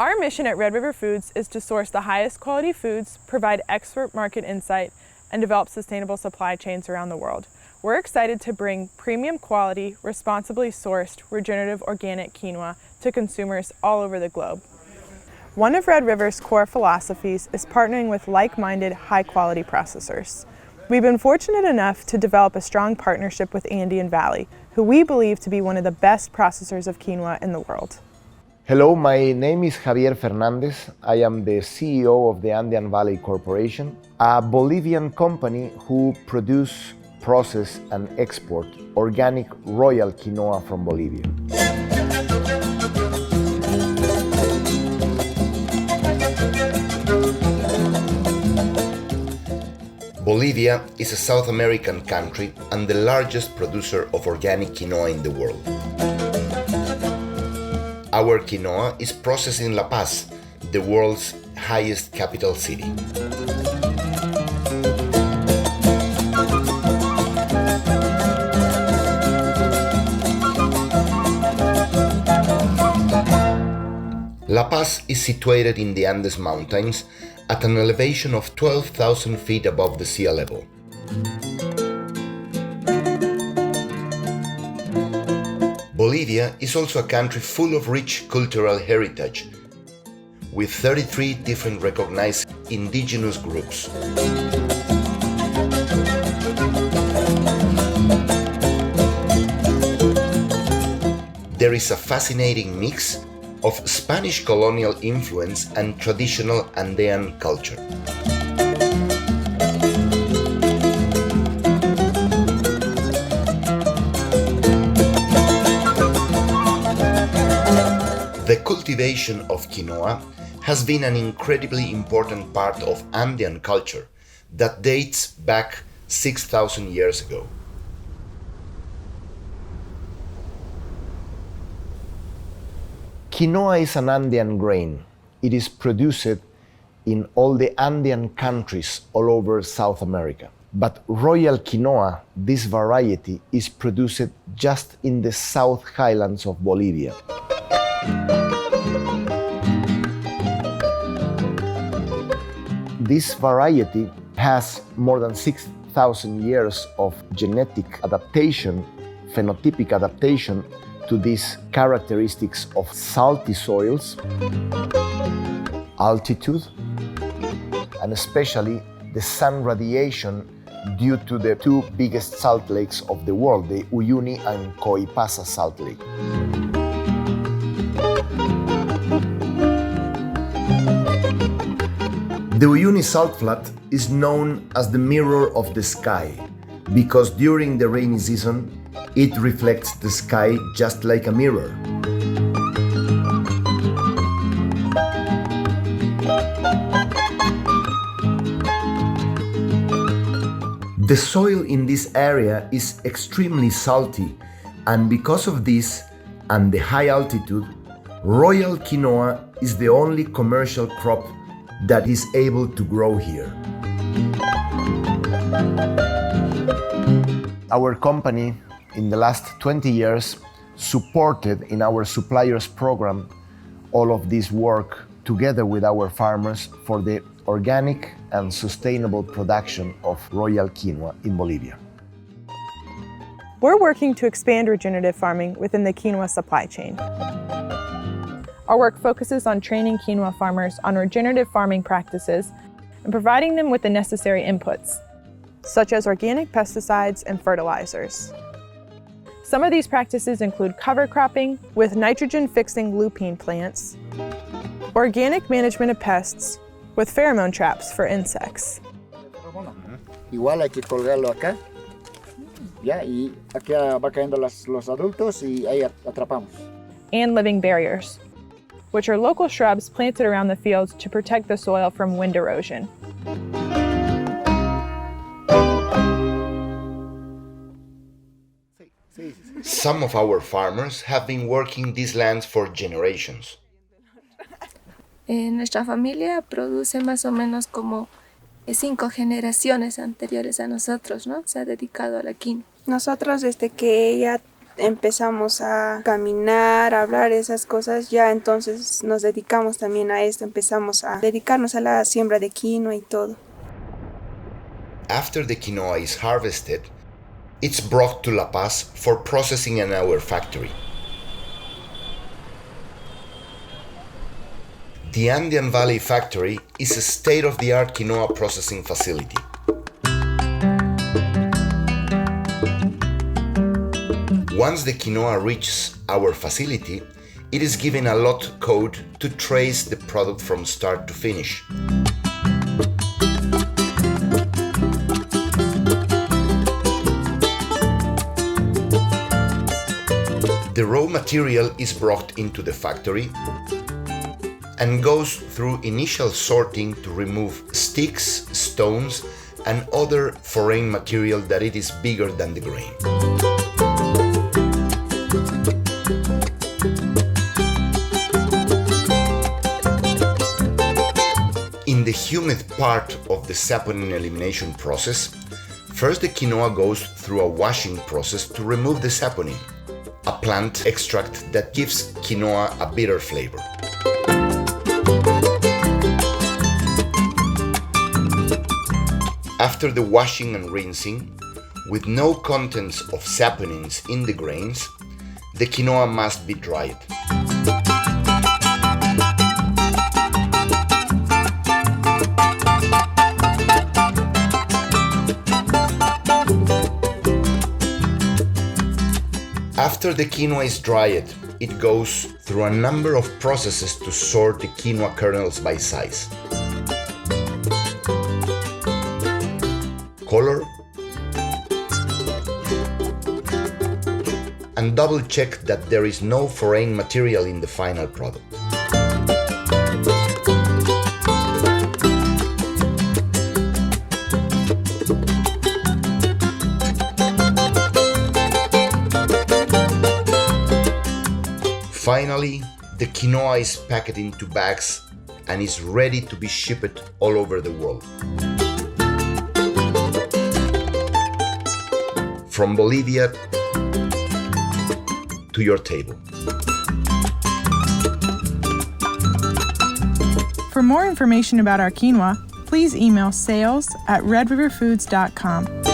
Our mission at Red River Foods is to source the highest quality foods, provide expert market insight, and develop sustainable supply chains around the world. We're excited to bring premium quality, responsibly sourced, regenerative organic quinoa to consumers all over the globe. One of Red River's core philosophies is partnering with like-minded, high-quality processors. We've been fortunate enough to develop a strong partnership with Andean Valley, who we believe to be one of the best processors of quinoa in the world. Hello, my name is Javier Fernandez. I am the CEO of the Andean Valley Corporation, a Bolivian company who produce, process, and export organic royal quinoa from Bolivia. Bolivia is a South American country and the largest producer of organic quinoa in the world. Our quinoa is processed in La Paz, the world's highest capital city. La Paz is situated in the Andes Mountains at an elevation of 12,000 feet above the sea level. Bolivia is also a country full of rich cultural heritage, with 33 different recognized indigenous groups. There is a fascinating mix of Spanish colonial influence and traditional Andean culture. The cultivation of quinoa has been an incredibly important part of Andean culture that dates back 6,000 years ago. Quinoa is an Andean grain. It is produced in all the Andean countries all over South America. But royal quinoa, this variety, is produced just in the South Highlands of Bolivia. This variety has more than 6,000 years of genetic adaptation, phenotypic adaptation to these characteristics of salty soils, altitude, and especially the sun radiation due to the two biggest salt lakes of the world, the Uyuni and Coipasa Salt Lake. The Uyuni Salt Flat is known as the mirror of the sky because during the rainy season it reflects the sky just like a mirror. The soil in this area is extremely salty, and because of this and the high altitude, royal quinoa is the only commercial crop that is able to grow here. Our company in the last 20 years supported in our suppliers program all of this work together with our farmers for the organic and sustainable production of royal quinoa in Bolivia. We're working to expand regenerative farming within the quinoa supply chain. Our work focuses on training quinoa farmers on regenerative farming practices and providing them with the necessary inputs, such as organic pesticides and fertilizers. Some of these practices include cover cropping with nitrogen-fixing lupine plants, organic management of pests with pheromone traps for insects. Igual hay que colgarlo acá, ya, y aquí va cayendo los adultos y ahí atrapamos. And living barriers, which are local shrubs planted around the fields to protect the soil from wind erosion. Some of our farmers have been working these lands for generations. Nuestra familia produce más o menos como 5 generaciones anteriores a nosotros, ¿no? Se ha dedicado a la quinoa. Nosotros desde que ella empezamos a caminar, a hablar esas cosas, ya entonces nos dedicamos también a esto, empezamos a dedicarnos a la siembra de quinoa y todo. After the quinoa is harvested, it's brought to La Paz for processing in our factory. The Andean Valley Factory is a state-of-the-art quinoa processing facility. Once the quinoa reaches our facility, it is given a lot code to trace the product from start to finish. The raw material is brought into the factory and goes through initial sorting to remove sticks, stones, and other foreign material that it is bigger than the grain. In the humid part of the saponin elimination process, first the quinoa goes through a washing process to remove the saponin, a plant extract that gives quinoa a bitter flavor. After the washing and rinsing, with no contents of saponins in the grains, the quinoa must be dried. After the quinoa is dried, it goes through a number of processes to sort the quinoa kernels by size, color, and double check that there is no foreign material in the final product. Finally, the quinoa is packed into bags and is ready to be shipped all over the world. From Bolivia to your table. For more information about our quinoa, please email sales@redriverfoods.com.